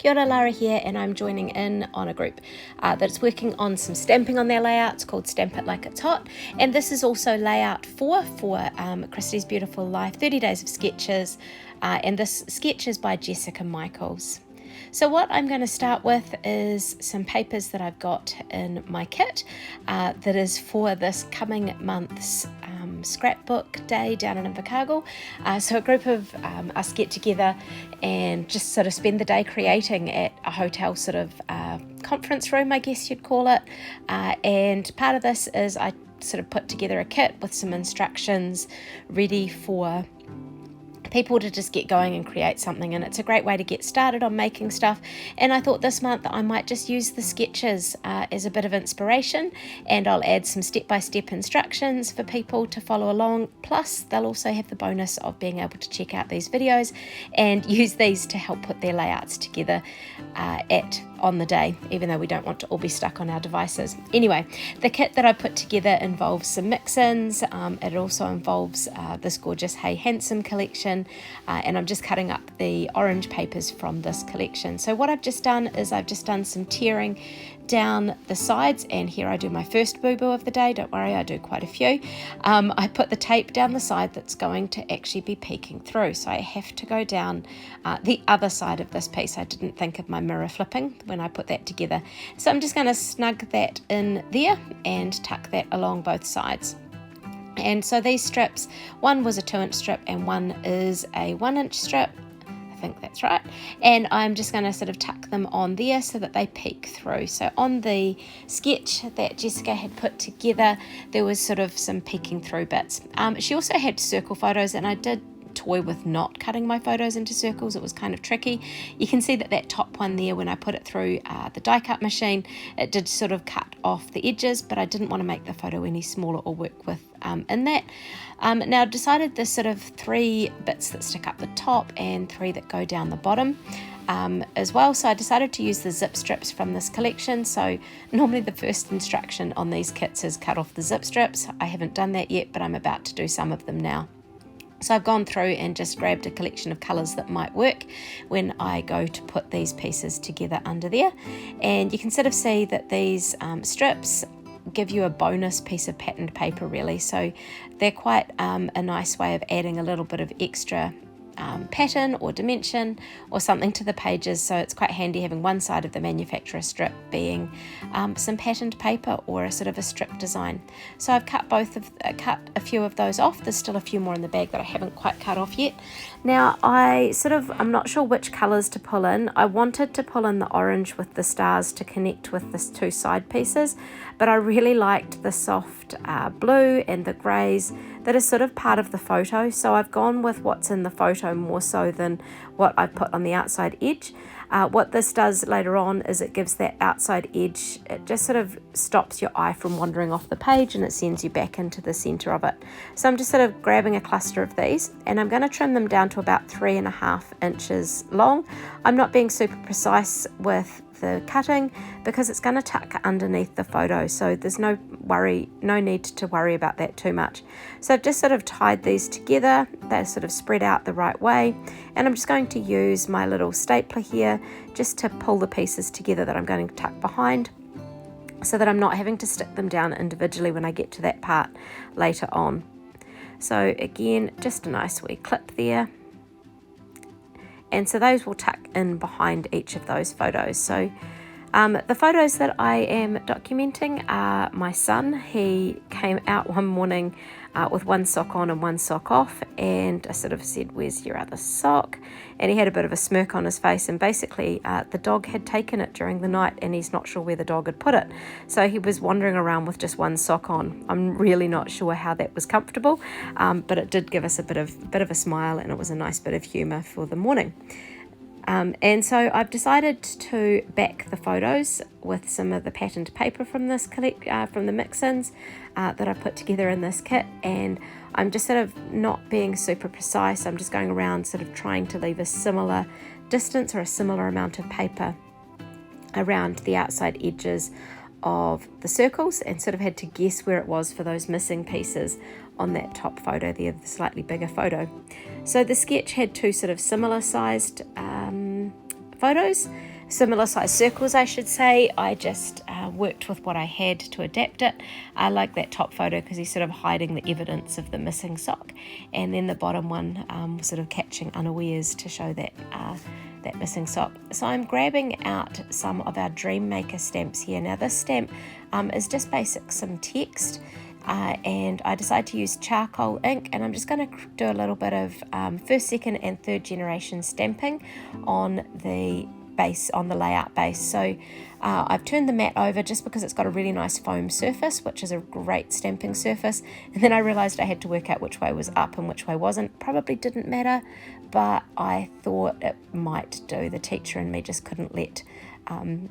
Kia ora, Lara here, and I'm joining in on a group that's working on some stamping on their layouts called Stamp It Like It's Hot. And this is also layout 4 for Christy's Beautiful Life 30 Days of Sketches, and this sketch is by Jessica Michaels. So what I'm going to start with is some papers that I've got in my kit that is for this coming month's scrapbook day down in Invercargill. So a group of us get together and just sort of spend the day creating at a hotel sort of conference room, I guess you'd call it. And part of this is I sort of put together a kit with some instructions ready for people to just get going and create something, and it's a great way to get started on making stuff. And I thought this month I might just use the sketches as a bit of inspiration, and I'll add some step-by-step instructions for people to follow along, plus they'll also have the bonus of being able to check out these videos and use these to help put their layouts together on the day, even though we don't want to all be stuck on our devices. Anyway, the kit that I put together involves some mix-ins. It also involves this gorgeous Hey Handsome collection, and I'm just cutting up the orange papers from this collection. So what I've just done is I've just done some tearing down the sides, and here I do my first boo-boo of the day. Don't worry, I do quite a few. I put the tape down the side that's going to actually be peeking through, so I have to go down the other side of this piece. I didn't think of my mirror flipping when I put that together, so I'm just going to snug that in there and tuck that along both sides. And so these strips, one was a 2-inch strip and one is a 1-inch strip. I think that's right, and I'm just going to sort of tuck them on there so that they peek through. So on the sketch that Jessica had put together, there was sort of some peeking through bits. She also had circle photos, and I did toy with not cutting my photos into circles. It was kind of tricky. You can see that that top one there, when I put it through the die cut machine, it did sort of cut off the edges, but I didn't want to make the photo any smaller or work with in that. Now I've decided there's sort of 3 bits that stick up the top and 3 that go down the bottom as well. So I decided to use the zip strips from this collection. So normally the first instruction on these kits is cut off the zip strips. I haven't done that yet, but I'm about to do some of them now. So I've gone through and just grabbed a collection of colours that might work when I go to put these pieces together under there. And you can sort of see that these strips give you a bonus piece of patterned paper, really. So they're quite a nice way of adding a little bit of extra pattern or dimension or something to the pages. So it's quite handy having one side of the manufacturer strip being some patterned paper or a sort of a strip design. So I've cut cut a few of those off. There's still a few more in the bag that I haven't quite cut off yet. Now I'm not sure which colours to pull in. I wanted to pull in the orange with the stars to connect with the 2 side pieces, but I really liked the soft blue and the greys that is sort of part of the photo. So I've gone with what's in the photo more so than what I put on the outside edge. What this does later on is it gives that outside edge, it just sort of stops your eye from wandering off the page and it sends you back into the center of it. So I'm just sort of grabbing a cluster of these and I'm going to trim them down to about 3.5 inches long. I'm not being super precise with the cutting because it's going to tuck underneath the photo, so there's no need to worry about that too much. So I've just sort of tied these together. They're sort of spread out the right way, and I'm just going to use my little stapler here just to pull the pieces together that I'm going to tuck behind, so that I'm not having to stick them down individually when I get to that part later on. So again, just a nice wee clip there. And so those will tuck in behind each of those photos. So the photos that I am documenting are my son. He came out one morning with one sock on and one sock off, and I sort of said, "Where's your other sock?" And he had a bit of a smirk on his face, and basically the dog had taken it during the night and he's not sure where the dog had put it. So he was wandering around with just one sock on. I'm really not sure how that was comfortable, but it did give us a bit of a smile, and it was a nice bit of humour for the morning. And so I've decided to back the photos with some of the patterned paper from this from the mix-ins that I put together in this kit, and I'm just sort of not being super precise. I'm just going around sort of trying to leave a similar distance or a similar amount of paper around the outside edges of the circles, and sort of had to guess where it was for those missing pieces on that top photo there, the slightly bigger photo. So the sketch had 2 sort of similar sized photos, similar size circles, I should say. I just worked with what I had to adapt it. I like that top photo because he's sort of hiding the evidence of the missing sock, and then the bottom one sort of catching unawares to show that that missing sock. So I'm grabbing out some of our Dream Maker stamps here. Now this stamp is just basic, some text, and I decided to use charcoal ink, and I'm just going to do a little bit of first, second and third generation stamping on the base, on the layout base. So I've turned the mat over just because it's got a really nice foam surface, which is a great stamping surface, and then I realized I had to work out which way was up and which way wasn't. Probably didn't matter, but I thought it might do. The teacher and me just couldn't let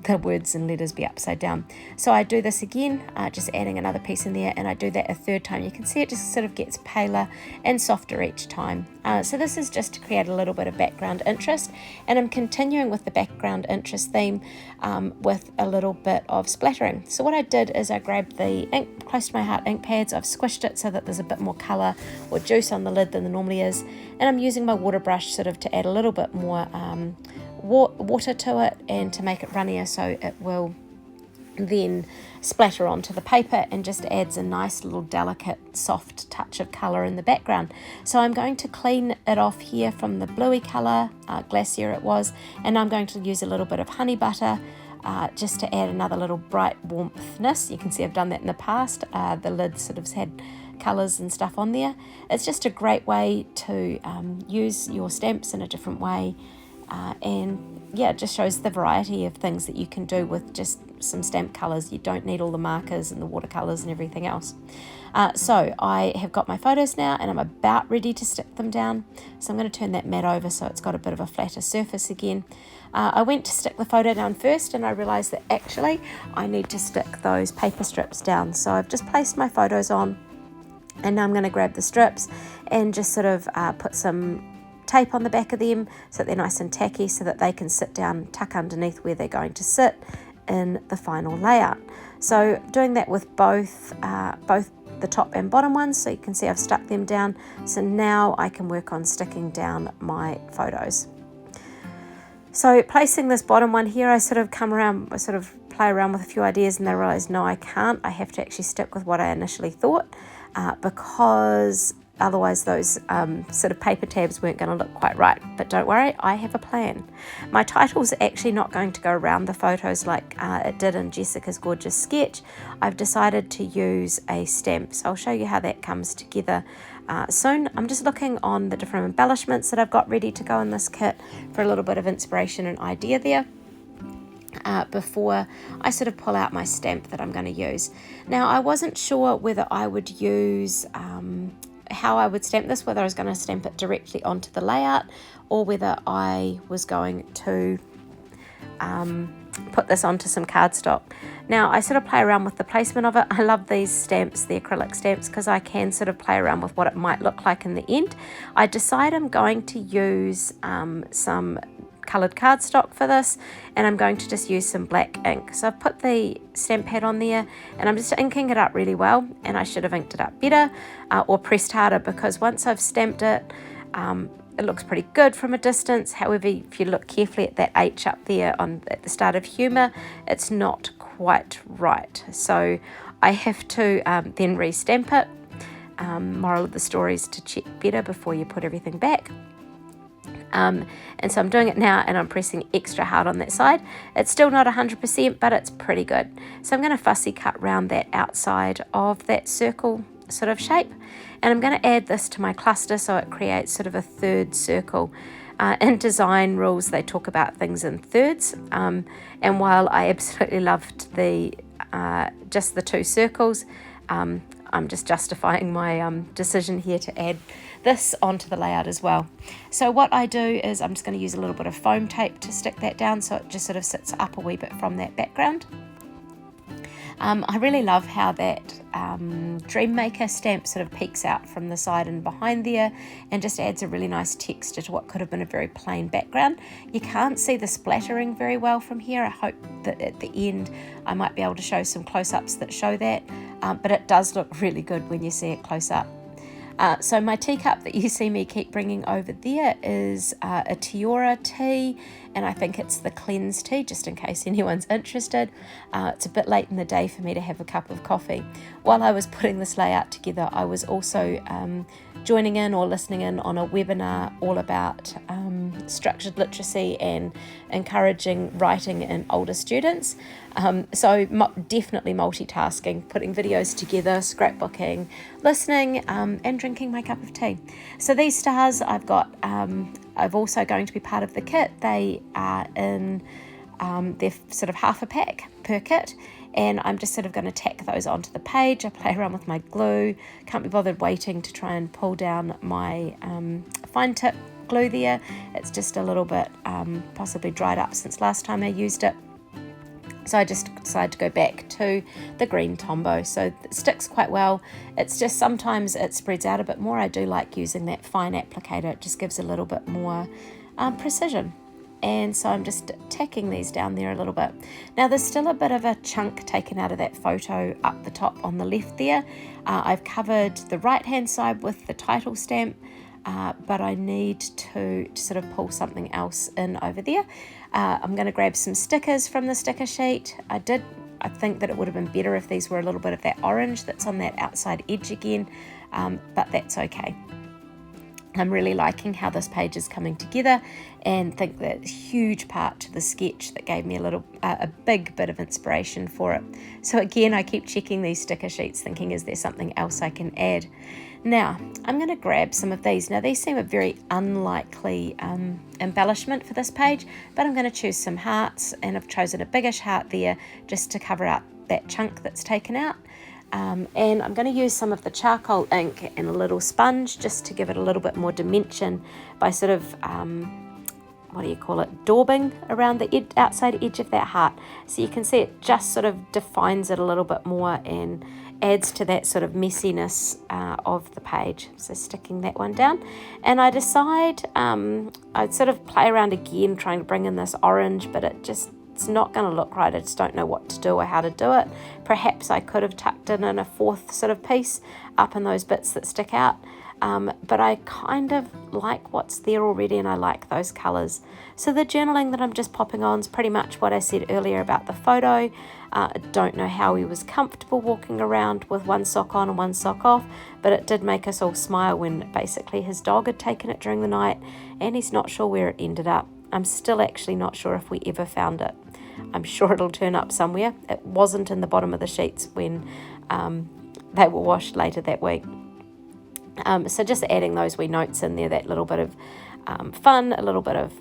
the words and letters be upside down. So I do this again, just adding another piece in there, and I do that a third time. You can see it just sort of gets paler and softer each time. So this is just to create a little bit of background interest, and I'm continuing with the background interest theme with a little bit of splattering. So what I did is I grabbed the ink, close to my heart ink pads, I've squished it so that there's a bit more colour or juice on the lid than there normally is, and I'm using my water brush sort of to add a little bit more water to it and to make it runnier, so it will then splatter onto the paper and just adds a nice little delicate soft touch of colour in the background. So I'm going to clean it off here from the bluey colour, Glacier it was, and I'm going to use a little bit of honey butter just to add another little bright warmthness. You can see I've done that in the past. The lid sort of had colours and stuff on there. It's just a great way to use your stamps in a different way. And yeah, it just shows the variety of things that you can do with just some stamp colours. You don't need all the markers and the watercolours and everything else. So I have got my photos now, and I'm about ready to stick them down. So I'm going to turn that mat over so it's got a bit of a flatter surface again. I went to stick the photo down first, and I realised that actually I need to stick those paper strips down. So I've just placed my photos on, and now I'm going to grab the strips and just sort of put some tape on the back of them so that they're nice and tacky, so that they can sit down, tuck underneath where they're going to sit in the final layout. So doing that with both the top and bottom ones, so you can see I've stuck them down. So now I can work on sticking down my photos. So placing this bottom one here, I sort of play around with a few ideas, and then I realised no, I can't. I have to actually stick with what I initially thought, because otherwise those sort of paper tabs weren't going to look quite right. But don't worry, I have a plan. My title's actually not going to go around the photos like it did in Jessica's gorgeous sketch. I've decided to use a stamp, so I'll show you how that comes together soon. I'm just looking on the different embellishments that I've got ready to go in this kit for a little bit of inspiration and idea there. Before I sort of pull out my stamp that I'm going to use. Now I wasn't sure whether I would use how I would stamp this, whether I was going to stamp it directly onto the layout or whether I was going to put this onto some cardstock. Now I sort of play around with the placement of it. I love these stamps, the acrylic stamps, because I can sort of play around with what it might look like in the end. I decide I'm going to use some coloured cardstock for this, and I'm going to just use some black ink. So I've put the stamp pad on there, and I'm just inking it up really well, and I should have inked it up better or pressed harder, because once I've stamped it, it looks pretty good from a distance. However, if you look carefully at that H up there at the start of Humour, it's not quite right. So I have to then re-stamp it. Moral of the story is to check better before you put everything back. And so I'm doing it now, and I'm pressing extra hard on that side. It's still not 100%, but it's pretty good. So I'm going to fussy cut round that outside of that circle sort of shape, and I'm going to add this to my cluster so it creates sort of a third circle. In design rules, they talk about things in thirds, and while I absolutely loved the just the two circles, I'm just justifying my decision here to add this onto the layout as well. So what I do is I'm just going to use a little bit of foam tape to stick that down so it just sort of sits up a wee bit from that background. I really love how that Dream Maker stamp sort of peeks out from the side and behind there, and just adds a really nice texture to what could have been a very plain background. You can't see the splattering very well from here. I hope that at the end I might be able to show some close-ups that show that, but it does look really good when you see it close up. So my teacup that you see me keep bringing over there is a Tiora tea, and I think it's the cleanse tea, just in case anyone's interested. It's a bit late in the day for me to have a cup of coffee. While I was putting this layout together, I was also joining in or listening in on a webinar all about structured literacy and encouraging writing in older students. So definitely multitasking, putting videos together, scrapbooking, listening, and drinking my cup of tea. So these stars I've got, I've also going to be part of the kit. They are in, they're sort of half a pack per kit, and I'm just sort of going to tack those onto the page. I play around with my glue, can't be bothered waiting to try and pull down my fine tip glue there. It's just a little bit possibly dried up since last time I used it. So I just decided to go back to the green Tombow. So it sticks quite well. It's just sometimes it spreads out a bit more. I do like using that fine applicator. It just gives a little bit more precision. And so I'm just tacking these down there a little bit. Now there's still a bit of a chunk taken out of that photo up the top on the left there. I've covered the right hand side with the title stamp, but I need to sort of pull something else in over there. I'm going to grab some stickers from the sticker sheet. I think that it would have been better if these were a little bit of that orange that's on that outside edge again, but that's okay. I'm really liking how this page is coming together, and think that it's a huge part to the sketch that gave me a big bit of inspiration for it. So again, I keep checking these sticker sheets thinking, is there something else I can add? Now, I'm going to grab some of these. Now, these seem a very unlikely embellishment for this page, but I'm going to choose some hearts, and I've chosen a biggish heart there just to cover out that chunk that's taken out. And I'm going to use some of the charcoal ink and a little sponge just to give it a little bit more dimension by sort of, daubing around the outside edge of that heart. So you can see it just sort of defines it a little bit more and adds to that sort of messiness of the page. So sticking that one down. And I decide I'd sort of play around again trying to bring in this orange, but it's not going to look right. I just don't know what to do or how to do it. Perhaps I could have tucked in a fourth sort of piece up in those bits that stick out. But I kind of like what's there already, and I like those colours. So the journaling that I'm just popping on is pretty much what I said earlier about the photo. I don't know how he was comfortable walking around with one sock on and one sock off, but it did make us all smile when basically his dog had taken it during the night and he's not sure where it ended up. I'm still actually not sure if we ever found it. I'm sure it'll turn up somewhere. It wasn't in the bottom of the sheets when they were washed later that week. So just adding those wee notes in there, that little bit of fun, a little bit of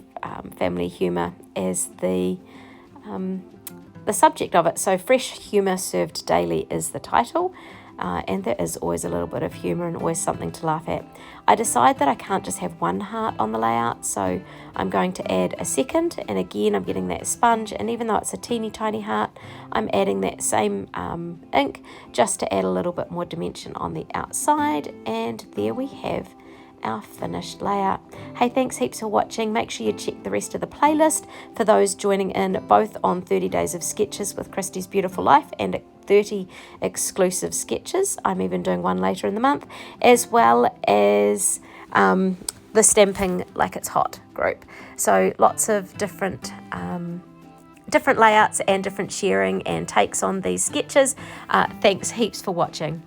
family humour as the subject of it. So fresh humour served daily is the title. And there is always a little bit of humour and always something to laugh at. I decide that I can't just have one heart on the layout, so I'm going to add a second, and again I'm getting that sponge, and even though it's a teeny tiny heart, I'm adding that same ink just to add a little bit more dimension on the outside, and there we have our finished layout. Hey, thanks heaps for watching. Make sure you check the rest of the playlist for those joining in both on 30 Days of Sketches with Christy's Beautiful Life and 30 exclusive sketches. I'm even doing one later in the month, as well as the Stamping Like It's Hot group. So lots of different layouts and different sharing and takes on these sketches. Thanks heaps for watching.